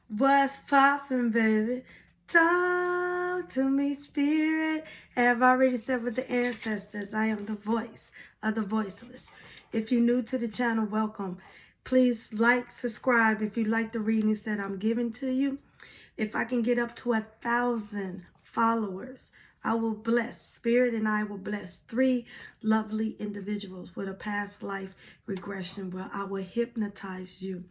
What's poppin', baby? Talk to me, spirit. Have already said with the ancestors, I am the voice of the voiceless. If you're new to the channel, welcome. Please like, subscribe if you like the readings that I'm giving to you. If I can get up to 1,000 followers, I will bless, Spirit and I will bless 3 lovely individuals with a past life regression where I will hypnotize you.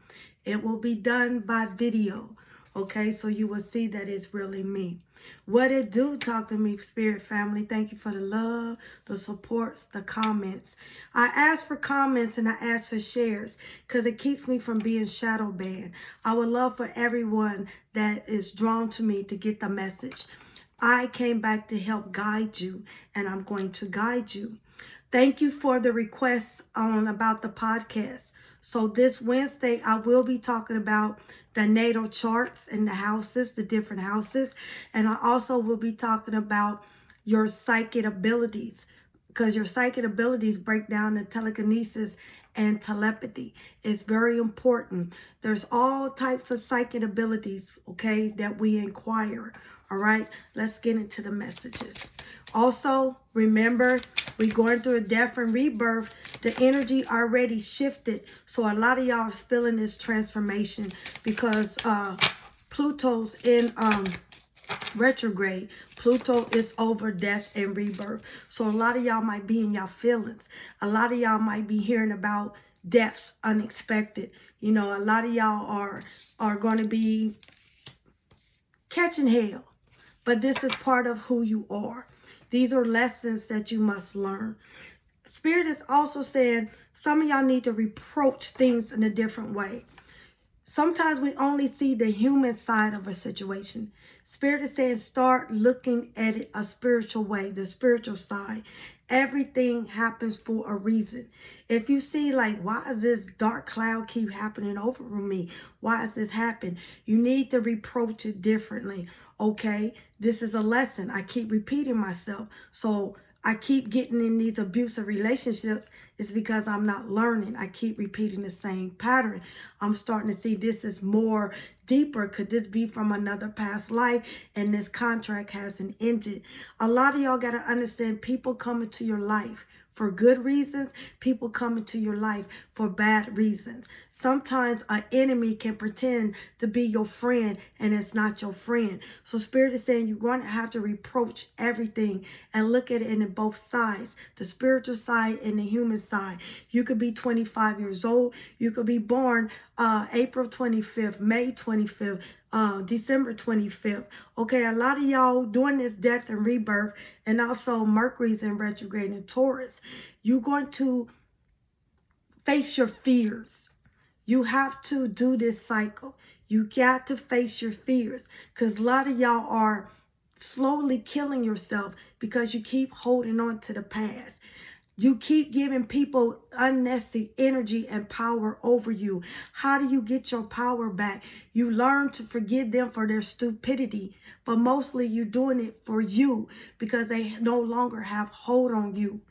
It will be done by video, okay? So you will see that it's really me. What it do, talk to me, Spirit family. Thank you for the love, the supports, the comments. I ask for comments and I ask for shares because it keeps me from being shadow banned. I would love for everyone that is drawn to me to get the message. I came back to help guide you, and I'm going to guide you. Thank you for the requests on about the podcast. So this Wednesday, I will be talking about the natal charts and the houses, the different houses. And I also will be talking about your psychic abilities, because your psychic abilities break down the telekinesis and telepathy. It's very important. There's all types of psychic abilities, okay, that we inquire. All right, let's get into the messages. Also, remember, we're going through a death and rebirth. The energy already shifted. So a lot of y'all is feeling this transformation because Pluto's in retrograde. Pluto is over death and rebirth. So a lot of y'all might be in y'all feelings. A lot of y'all might be hearing about deaths unexpected. You know, a lot of y'all are going to be catching hell. But this is part of who you are. These are lessons that you must learn. Spirit is also saying some of y'all need to reproach things in a different way. Sometimes we only see the human side of a situation. Spirit is saying start looking at it a spiritual way, the spiritual side. Everything happens for a reason. If you see like, why is this dark cloud keep happening over me? Why is this happening? You need to reproach it differently. Okay, this is a lesson. I keep repeating myself. So I keep getting in these abusive relationships. It's because I'm not learning. I keep repeating the same pattern. I'm starting to see this is more deeper. Could this be from another past life? And this contract hasn't ended. A lot of y'all got to understand people come into your life for good reasons. People come into your life for bad reasons. Sometimes an enemy can pretend to be your friend and it's not your friend. So Spirit is saying you're going to have to reproach everything and look at it in both sides, the spiritual side and the human side. You could be 25 years old. You could be born April 25th, May 25th, December 25th. Okay, a lot of y'all doing this death and rebirth, and also Mercury's in retrograde in Taurus. You're going to face your fears. You have to do this cycle. You got to face your fears because a lot of y'all are slowly killing yourself because you keep holding on to the past. You keep giving people unnecessary energy and power over you. How do you get your power back? You learn to forgive them for their stupidity, but mostly you're doing it for you because they no longer have hold on you.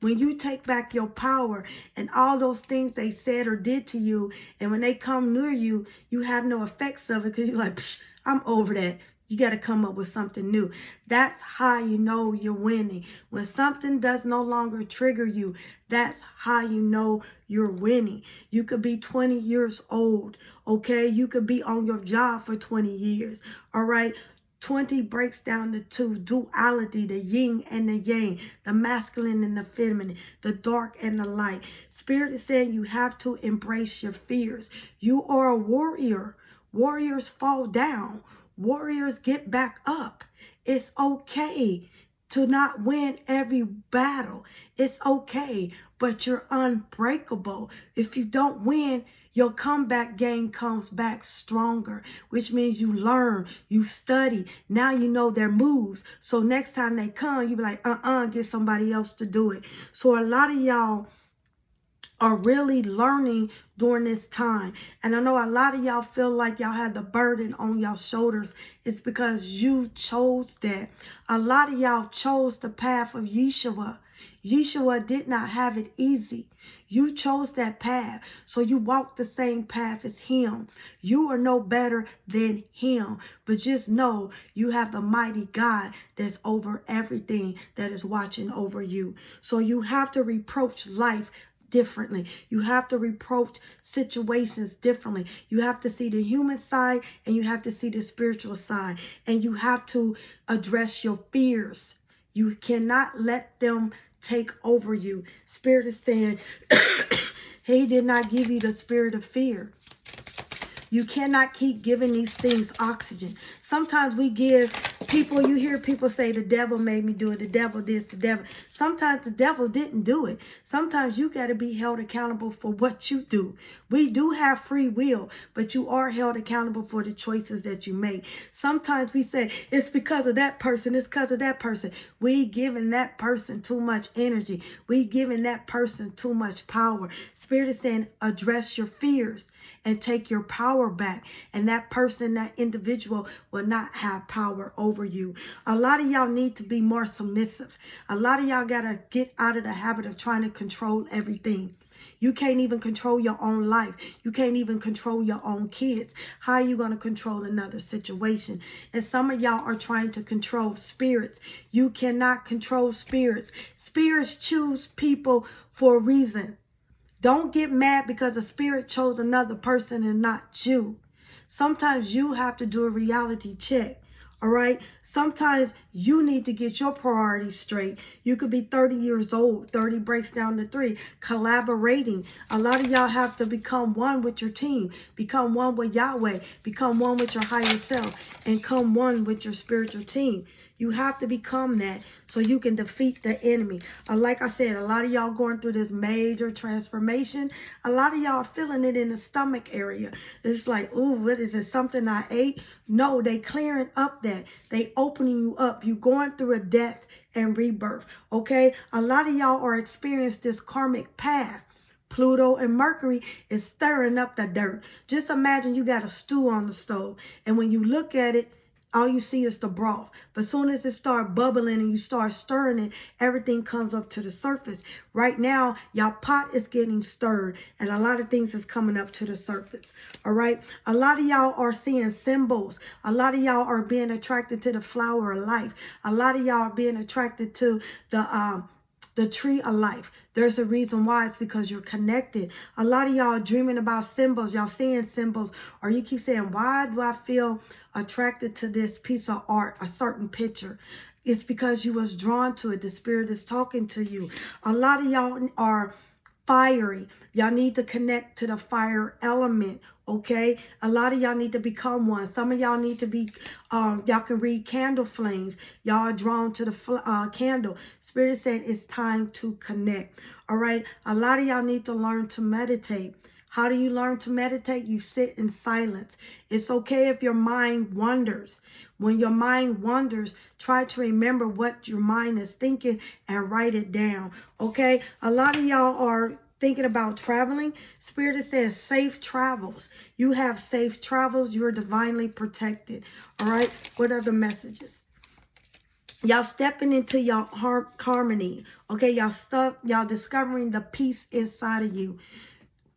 When you take back your power and all those things they said or did to you, and when they come near you, you have no effects of it because you're like, I'm over that. You got to come up with something new. That's how you know you're winning. When something does no longer trigger you, that's how you know you're winning. You could be 20 years old, okay? You could be on your job for 20 years, all right? 20 breaks down to 2, duality, the yin and the yang, the masculine and the feminine, the dark and the light. Spirit is saying you have to embrace your fears. You are a warrior. Warriors fall down. Warriors get back up. It's okay to not win every battle. It's okay, but you're unbreakable. If you don't win, your comeback game comes back stronger, which means you learn, you study. Now you know their moves. So next time they come, you be like, get somebody else to do it. So a lot of y'all are really learning during this time. And I know a lot of y'all feel like y'all have the burden on y'all shoulders. It's because you chose that. A lot of y'all chose the path of Yeshua. Yeshua did not have it easy. You chose that path, so you walk the same path as him. You are no better than him, but just know you have a mighty God that's over everything, that is watching over you. So you have to reproach life differently. You have to reproach situations differently. You have to see the human side and you have to see the spiritual side, and you have to address your fears. You cannot let them take over you. Spirit is saying, he did not give you the spirit of fear. You cannot keep giving these things oxygen. Sometimes we give people, you hear people say, the devil made me do it. The devil this, the devil. Sometimes the devil didn't do it. Sometimes you got to be held accountable for what you do. We do have free will, but you are held accountable for the choices that you make. Sometimes we say, it's because of that person. It's because of that person. We giving that person too much energy. We giving that person too much power. Spirit is saying, address your fears and take your power back. And that person, that individual will not have power over you. A lot of y'all need to be more submissive. A lot of y'all got to get out of the habit of trying to control everything. You can't even control your own life. You can't even control your own kids. How are you going to control another situation? And some of y'all are trying to control spirits. You cannot control spirits. Spirits choose people for a reason. Don't get mad because a spirit chose another person and not you. Sometimes you have to do a reality check. All right. Sometimes you need to get your priorities straight. You could be 30 years old. 30 breaks down to 3. Collaborating. A lot of y'all have to become one with your team. Become one with Yahweh. Become one with your higher self. And come one with your spiritual team. You have to become that so you can defeat the enemy. Like I said, a lot of y'all going through this major transformation. A lot of y'all are feeling it in the stomach area. It's like, ooh, what is it? Something I ate? No, they clearing up that. They opening you up. You going through a death and rebirth. Okay? A lot of y'all are experiencing this karmic path. Pluto and Mercury is stirring up the dirt. Just imagine you got a stew on the stove. And when you look at it, all you see is the broth. But as soon as it starts bubbling and you start stirring it, everything comes up to the surface. Right now, y'all pot is getting stirred and a lot of things is coming up to the surface. All right. A lot of y'all are seeing symbols. A lot of y'all are being attracted to the flower of life. A lot of y'all are being attracted to the tree of life. There's a reason why. It's because you're connected. A lot of y'all are dreaming about symbols. Y'all seeing symbols, or you keep saying, why do I feel attracted to this piece of art, a certain picture? It's because you was drawn to it. The spirit is talking to you. A lot of y'all are fiery. Y'all need to connect to the fire element. Okay, a lot of y'all need to become one. Some of y'all need to be, y'all can read candle flames. Y'all are drawn to the candle. Spirit is saying it's time to connect. All right, a lot of y'all need to learn to meditate. How do you learn to meditate? You sit in silence. It's okay if your mind wanders. When your mind wanders, try to remember what your mind is thinking and write it down. Okay, a lot of y'all are thinking about traveling. Spirit is saying safe travels. You have safe travels. You're divinely protected. All right. What other messages? Y'all stepping into your harmony. Okay. Y'all discovering the peace inside of you.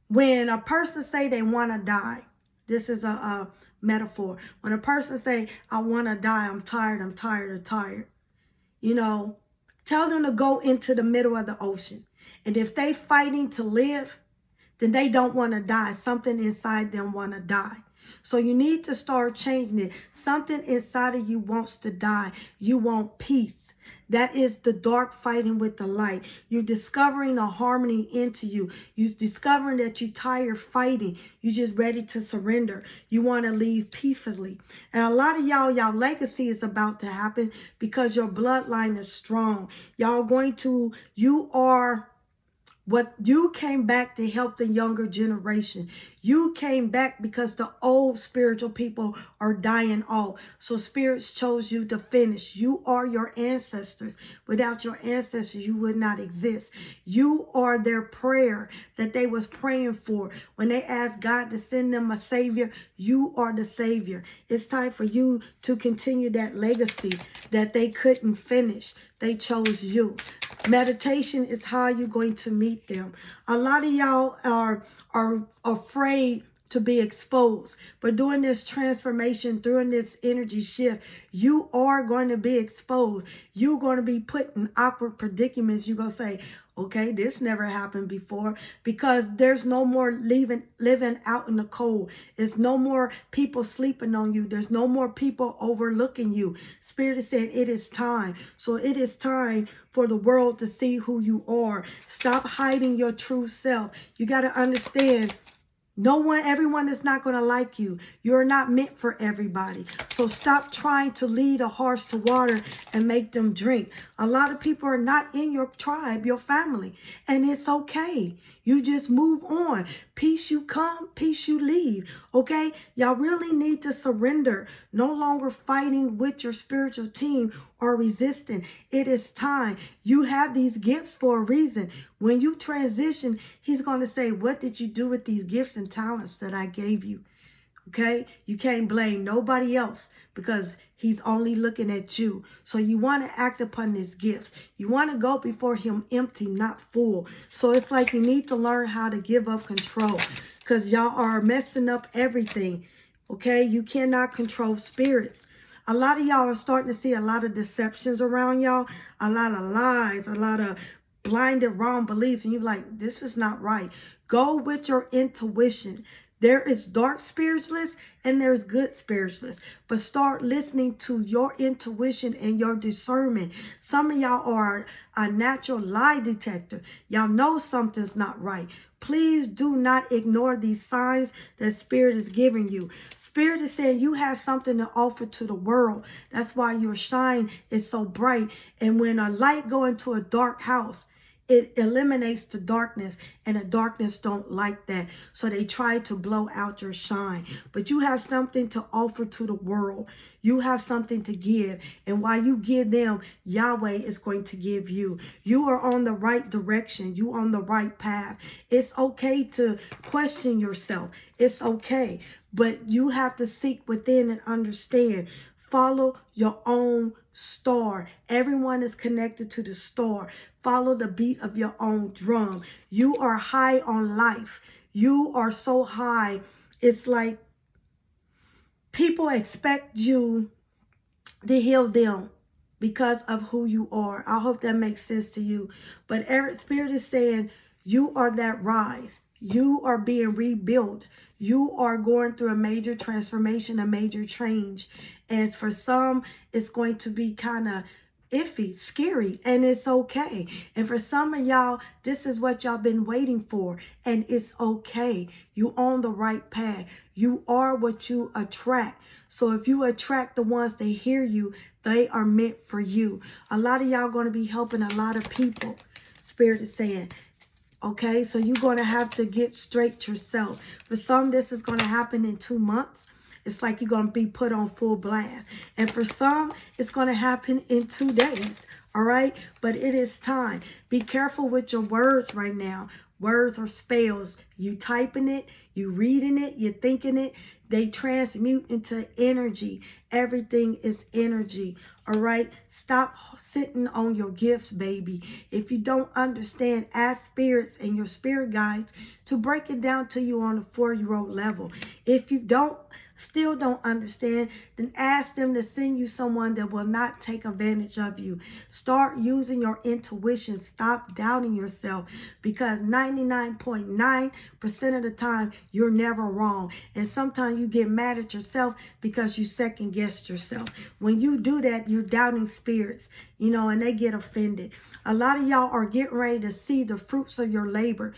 When a person say they want to die, this is a metaphor. When a person say, I want to die, I'm tired, I'm tired, I'm tired. You know, tell them to go into the middle of the ocean. And if they fighting to live, then they don't want to die. Something inside them want to die. So you need to start changing it. Something inside of you wants to die. You want peace. That is the dark fighting with the light. You're discovering a harmony into you. You're discovering that you're tired fighting. You're just ready to surrender. You want to leave peacefully. And a lot of y'all legacy is about to happen because your bloodline is strong. You are what you came back to help the younger generation. You came back because the old spiritual people are dying off. So spirits chose you to finish. You are your ancestors. Without your ancestors, you would not exist. You are their prayer that they was praying for. When they asked God to send them a savior, you are the savior. It's time for you to continue that legacy that they couldn't finish. They chose you. Meditation is how you're going to meet them. A lot of y'all are afraid to be exposed. But during this transformation, during this energy shift, you are going to be exposed. You're going to be put in awkward predicaments. You're going to say, okay, this never happened before, because there's no more living out in the cold. It's no more people sleeping on you. There's no more people overlooking you. Spirit is saying it is time. So it is time for the world to see who you are. Stop hiding your true self. You got to understand, everyone is not going to like you. You're not meant for everybody. So stop trying to lead a horse to water and make them drink. A lot of people are not in your tribe, your family, and it's okay. You just move on. Peace you come, peace you leave. Okay? Y'all really need to surrender. No longer fighting with your spiritual team or resisting. It is time. You have these gifts for a reason. When you transition, he's going to say, what did you do with these gifts and talents that I gave you? Okay? You can't blame nobody else, because he's only looking at you. So you want to act upon these gifts. You want to go before him empty, not full. So it's like you need to learn how to give up control, because y'all are messing up everything. Okay? You cannot control spirits. A lot of y'all are starting to see a lot of deceptions around y'all, a lot of lies, a lot of blinded wrong beliefs, and you're like, this is not right. Go with your intuition. There is dark spiritualists and there's good spiritualists, but start listening to your intuition and your discernment. Some of y'all are a natural lie detector. Y'all know something's not right. Please do not ignore these signs that Spirit is giving you. Spirit is saying you have something to offer to the world. That's why your shine is so bright. And when a light go into a dark house, it eliminates the darkness, and the darkness don't like that. So they try to blow out your shine. But you have something to offer to the world. You have something to give. And while you give them, Yahweh is going to give you. You are on the right direction. You on the right path. It's okay to question yourself. It's okay. But you have to seek within and understand. Follow your own star. Everyone is connected to the star. Follow the beat of your own drum. You are high on life. You are so high. It's like people expect you to heal them because of who you are. I hope that makes sense to you. But Spirit is saying you are that rise. You are being rebuilt. You are going through a major transformation, a major change. And for some, it's going to be kind of iffy, scary, and it's okay. And for some of y'all, this is what y'all been waiting for, and it's okay. You on the right path. You are what you attract. So if you attract the ones that hear you, they are meant for you. A lot of y'all going to be helping a lot of people, Spirit is saying. Okay, so you're going to have to get straight yourself. For some, this is going to happen in 2 months. It's like you're going to be put on full blast. And for some, it's going to happen in 2 days. All right, but it is time. Be careful with your words right now. Words are spells. You typing it, you reading it, you thinking it. They transmute into energy. Everything is energy. All right. Stop sitting on your gifts, baby. If you don't understand, ask spirits and your spirit guides to break it down to you on a 4-year-old level. If you still don't understand, then ask them to send you someone that will not take advantage of you. Start using your intuition. Stop doubting yourself, because 99.9% of the time you're never wrong. And sometimes you get mad at yourself because you second guessed yourself. When you do that, you're doubting spirits, and they get offended. A lot of y'all are getting ready to see the fruits of your labor.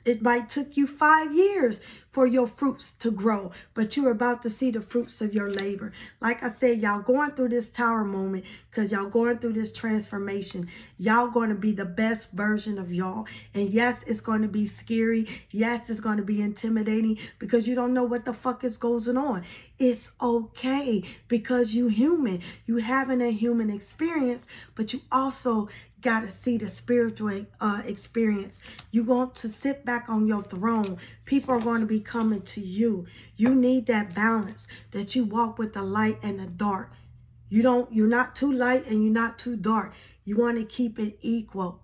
It might took you 5 years for your fruits to grow, but you're about to see the fruits of your labor. Like I said, y'all going through this tower moment because y'all going through this transformation. Y'all going to be the best version of y'all. And yes, it's going to be scary. Yes, it's going to be intimidating because you don't know what the fuck is going on. It's okay because you human. You having a human experience, but you also got to see the spiritual experience. You want to sit back on your throne. People are going to be coming to you. You need that balance, that you walk with the light and the dark. You're not too light and you're not too dark. You want to keep it equal.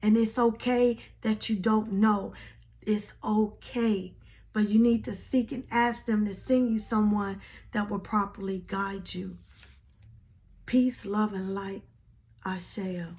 And it's okay that you don't know. It's okay. But you need to seek and ask them to send you someone that will properly guide you. Peace, love, and light. Asheo.